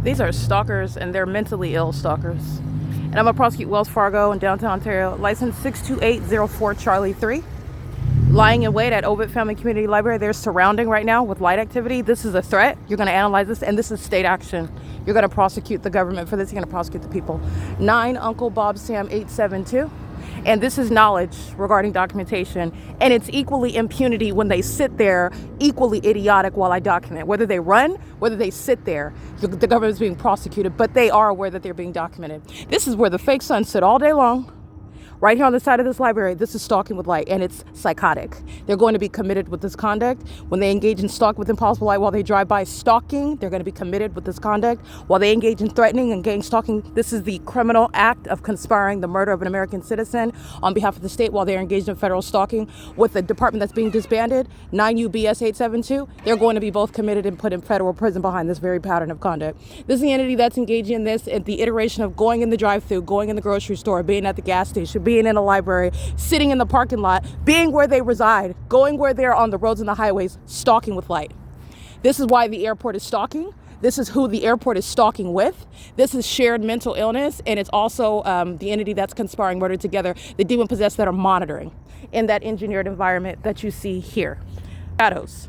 These are stalkers, and they're mentally ill stalkers. And I'm going to prosecute Wells Fargo in downtown Ontario, license 62804 Charlie 3. Lying in wait at Ovid Family Community Library. They're surrounding right now with light activity. This is a threat. You're going to analyze this, and this is state action. You're going to prosecute the government for this. You're going to prosecute the people. 9 Uncle Bob Sam 872. And this is knowledge regarding documentation. And it's equally impunity when they sit there, equally idiotic while I document. Whether they run, whether they sit there, the government's being prosecuted, but they are aware that they're being documented. This is where the fake sons sit all day long. Right here on the side of this library, this is stalking with light, and it's psychotic. They're going to be committed with this conduct. When they engage in stalk with impossible light while they drive by stalking, they're going to be committed with this conduct. While they engage in threatening and gang stalking, this is the criminal act of conspiring the murder of an American citizen on behalf of the state while they're engaged in federal stalking with the department that's being disbanded, 9 UBS 872. They're going to be both committed and put in federal prison behind this very pattern of conduct. This is the entity that's engaging in this at the iteration of going in the drive-thru, going in the grocery store, being at the gas station, being in a library, sitting in the parking lot, being where they reside, going where they're on the roads and the highways, stalking with light. This is why the airport is stalking. This is who the airport is stalking with. This is shared mental illness, and it's also the entity that's conspiring murder together, the demon possessed that are monitoring in that engineered environment that you see here. Shadows.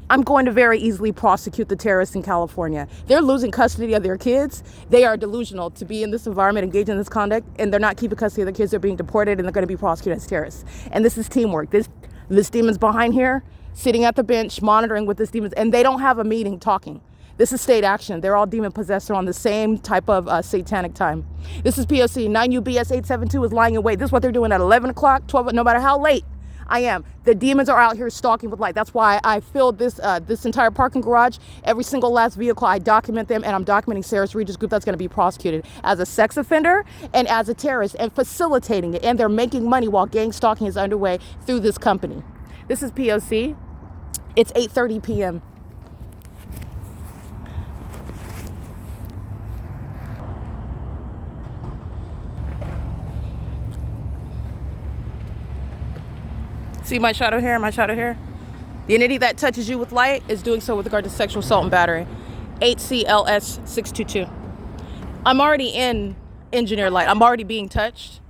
I'm going to very easily prosecute the terrorists in California. They're losing custody of their kids. They are delusional to be in this environment, engaged in this conduct, and they're not keeping custody of their kids. They're being deported, and they're going to be prosecuted as terrorists. And this is teamwork. This demon's behind here, sitting at the bench, monitoring with this demon, and they don't have a meeting talking. This is state action. They're all demon possessed. They're on the same type of satanic time. This is P.O.C. 9 UBS 872 is lying in wait. This is what they're doing at 11 o'clock, 12, no matter how late I am. The demons are out here stalking with light. That's why I filled this entire parking garage. Every single last vehicle, I document them, and I'm documenting Sarah's Regis group that's going to be prosecuted as a sex offender and as a terrorist and facilitating it. And they're making money while gang stalking is underway through this company. This is P.O.C. It's 8:30 p.m. See my shadow here, my shadow here? The entity that touches you with light is doing so with regard to sexual assault and battery. 8CLS 622. I'm already in engineer light. I'm already being touched.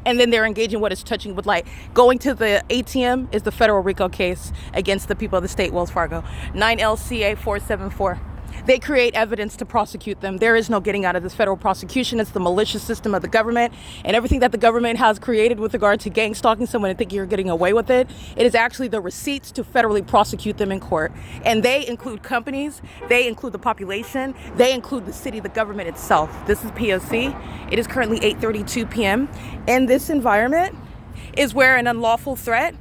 And then they're engaging what is touching with light. Going to the ATM is the federal RICO case against the people of the state, Wells Fargo. 9LCA 474. They create evidence to prosecute them. There is no getting out of this federal prosecution. It's the malicious system of the government, and everything that the government has created with regard to gang stalking someone and think you're getting away with it. It is actually the receipts to federally prosecute them in court. And they include companies, they include the population, they include the city, the government itself. This is P.O.C. It is currently 8:32 p.m. And this environment is where an unlawful threat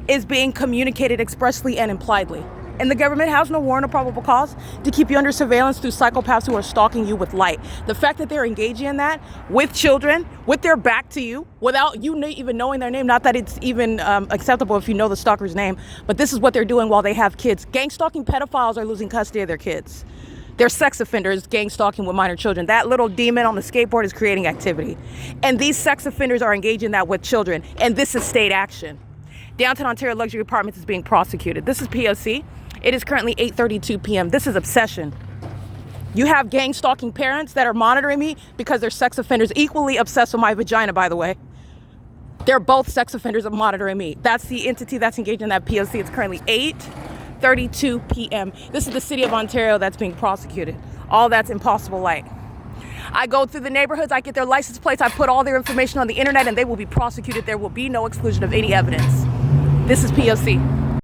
is being communicated expressly and impliedly. And the government has no warrant or probable cause to keep you under surveillance through psychopaths who are stalking you with light. The fact that they're engaging in that with children, with their back to you, without you even knowing their name, not that it's even acceptable if you know the stalker's name, but this is what they're doing while they have kids. Gang stalking pedophiles are losing custody of their kids. They're sex offenders gang stalking with minor children. That little demon on the skateboard is creating activity. And these sex offenders are engaging that with children. And this is state action. Downtown Ontario Luxury Apartments is being prosecuted. This is P.O.C. It is currently 8:32 p.m. This is obsession. You have gang stalking parents that are monitoring me because they're sex offenders, equally obsessed with my vagina, by the way. They're both sex offenders of monitoring me. That's the entity that's engaged in that P.O.C. It's currently 8:32 p.m. This is the city of Ontario that's being prosecuted. All that's impossible light. I go through the neighborhoods, I get their license plates, I put all their information on the internet, and they will be prosecuted. There will be no exclusion of any evidence. This is P.O.C.